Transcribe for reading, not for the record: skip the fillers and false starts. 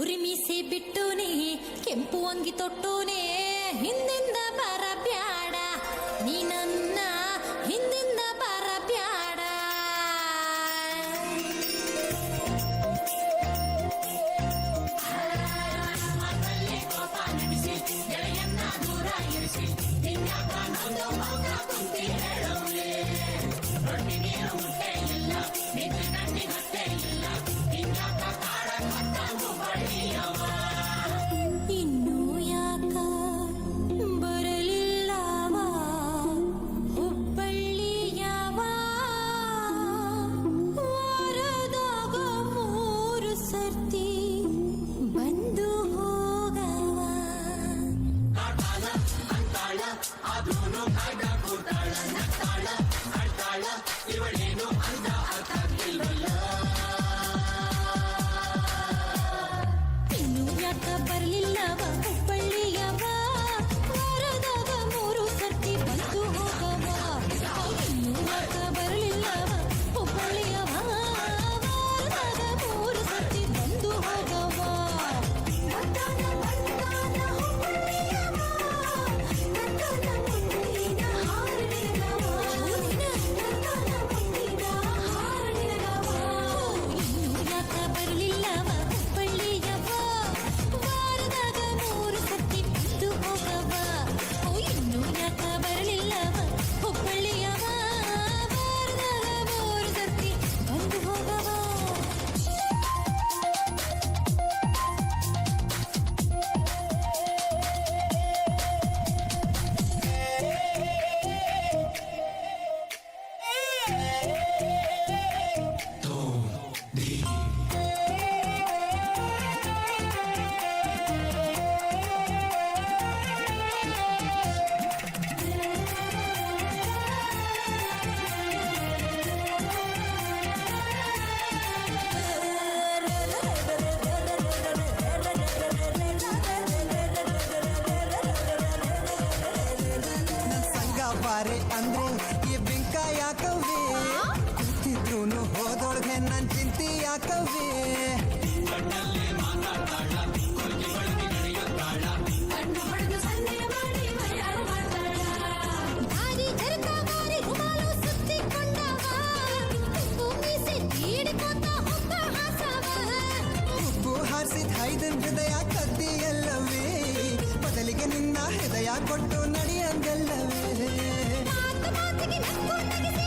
ಉರಿಮೀಸಿ ಬಿಟ್ಟುನೇ ಕೆಂಪು ಅಂಗಿ ತೊಟ್ಟುನೇ ಹಿಂದಿಂದ ಬರಬ್ಯಾಡ ನೀ ನನ್ನ ಹಿಂದಿಂದ ಬರಬ್ಯಾಡ ಇನ್ನು ಯಾಕ ಬರಲಿಲ್ಲವ ಹುಬ್ಬಳ್ಳಿಯವ ವಾರದಾಗ 3 ಸರ್ತಿ ಬಂದು ಹೋಗವ ಇನ್ನು ಯಾಕ ಬರಲಿಲ್ಲವ ಹುಬ್ಬಳ್ಳಿಯವ ವಾರದಾಗ 3 ಸರ್ತಿ ಬಂದು ಹೋಗವ ಇನ್ನು ಯಾಕ ಬರಲಿಲ್ಲವ ಹುಬ್ಬಳ್ಳಿಯವ ವಾರದಾಗ 3 ಸರ್ತಿ ಬಂದು ಹೋಗವ ಇನ್ನು ಯಾಕ ಬರಲಿಲ್ಲವ ಹುಬ್ಬಳ್ಳಿಯವ ವಾರದಾಗ 3 ಸರ್ತಿ ಬಂದು ಹೋಗವ ಇನ್ನು ಯಾಕ ಬರಲಿಲ್ಲವ ಹುಬ್ಬಳ್ಳಿಯವ ವಾರದಾಗ 3 ಸರ್ತಿ ಬಂದು ಹೋಗವ ಸಂಗ ಬಾರೆ ಅಂದ್ರೆ ಈ ಬಿಂಕ ಯಾಕವೇ ಕೂತಿದ್ರು ಹೋದೊಳಗೆ ನನ್ ಚಿಂತೆ ಯಾಕವೇ ದಾರಿ ಜರಕ ಮಾರಿ ರುಮಾಲು ಸುತ್ತಿಕೊಂಡವ ಮೀಸೆ ತೀಡಿಕೊಂಡ ಹೊಕ್ಕ ಹಾಸವ ಉಪ್ಪು ಹಾರಿಸಿದ ಹೈದನ್ ಹೃದಯ ಕದ್ದಿಯಲ್ಲವೇ ಬದಲಿಗೆ ನಿನ್ನ ಹೃದಯ ಕೊಟ್ಟು ನಡೆಯಂಗಲ್ಲವೇ ಮಾತಿಗೆ ನಕ್ಕು ನಗಿಸಿ